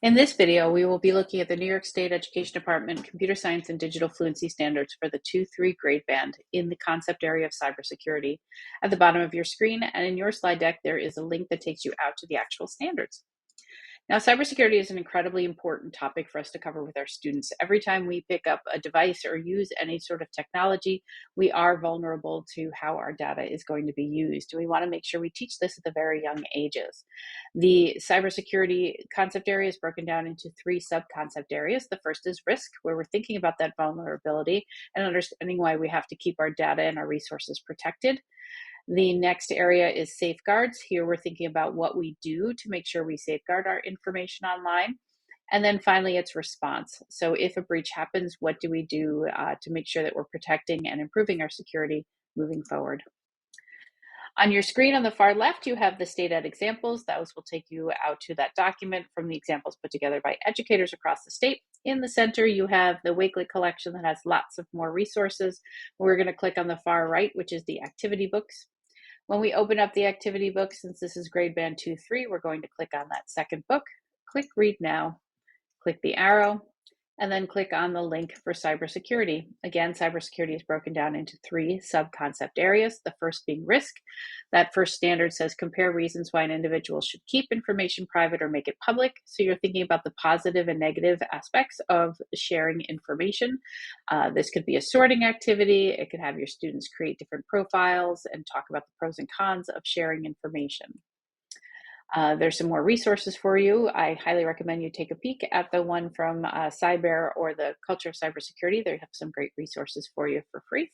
In this video, we will be looking at the New York State Education Department Computer Science and Digital Fluency Standards for the 2-3 grade band in the concept area of cybersecurity. At the bottom of your screen and in your slide deck, there is a link that takes you out to the actual standards. Now, cybersecurity is an incredibly important topic for us to cover with our students. Every time we pick up a device or use any sort of technology, we are vulnerable to how our data is going to be used. We want to make sure we teach this at the very young ages. The cybersecurity concept area is broken down into 3 sub-concept areas. The first is risk, where we're thinking about that vulnerability and understanding why we have to keep our data and our resources protected. The next area is safeguards. Here we're thinking about what we do to make sure we safeguard our information online. And then finally, it's response. So if a breach happens, what do we do to make sure that we're protecting and improving our security moving forward? On your screen on the far left, you have the state ed examples. Those will take you out to that document from the examples put together by educators across the state. In the center, you have the Wakelet collection that has lots of more resources. We're going to click on the far right, which is the activity books. When we open up the activity book, since this is grade band 2-3, we're going to click on that second book, click Read Now, click the arrow, and then click on the link for cybersecurity. Again, cybersecurity is broken down into 3 sub-concept areas, the first being risk. That first standard says compare reasons why an individual should keep information private or make it public. So you're thinking about the positive and negative aspects of sharing information. This could be a sorting activity. It could have your students create different profiles and talk about the pros and cons of sharing information. There's some more resources for you. I highly recommend you take a peek at the one from Cyber or the Culture of Cybersecurity. They have some great resources for you for free.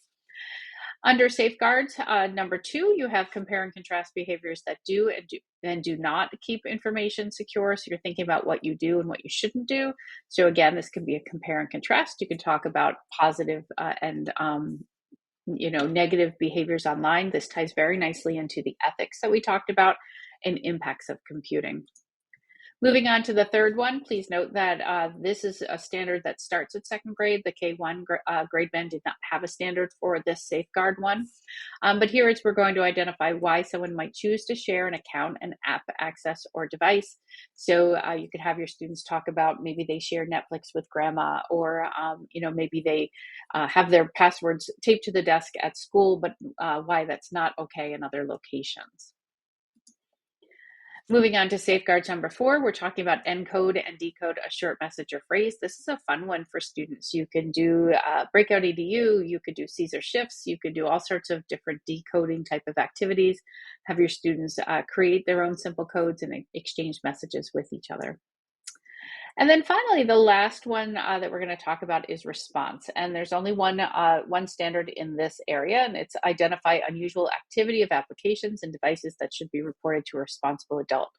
Under safeguards, number 2, you have compare and contrast behaviors that do and do not keep information secure. So you're thinking about what you do and what you shouldn't do. So again, this can be a compare and contrast. You can talk about positive and negative behaviors online. This ties very nicely into the ethics that we talked about and impacts of computing. Moving on to the third one, please note that this is a standard that starts at 2nd grade. The K1 grade band did not have a standard for this safeguard one. But here we're going to identify why someone might choose to share an account, an app access, or device. So you could have your students talk about maybe they share Netflix with grandma, or maybe they have their passwords taped to the desk at school, but why that's not okay in other locations. Moving on to safeguards number 4, we're talking about encode and decode a short message or phrase. This is a fun one for students. You can do breakout EDU, you could do Caesar shifts, you could do all sorts of different decoding type of activities, have your students create their own simple codes and exchange messages with each other. And then finally, the last one that we're going to talk about is response. And there's only one standard in this area, and it's identify unusual activity of applications and devices that should be reported to a responsible adult.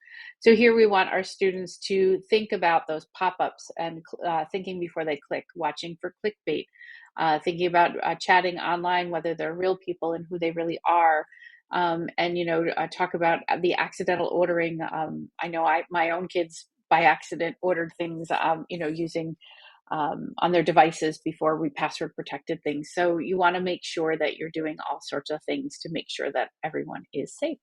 So here we want our students to think about those pop-ups and thinking before they click, watching for clickbait, thinking about chatting online, whether they're real people and who they really are. Talk about the accidental ordering. I know my own kids by accident ordered things, using on their devices before we password protected things. So you want to make sure that you're doing all sorts of things to make sure that everyone is safe.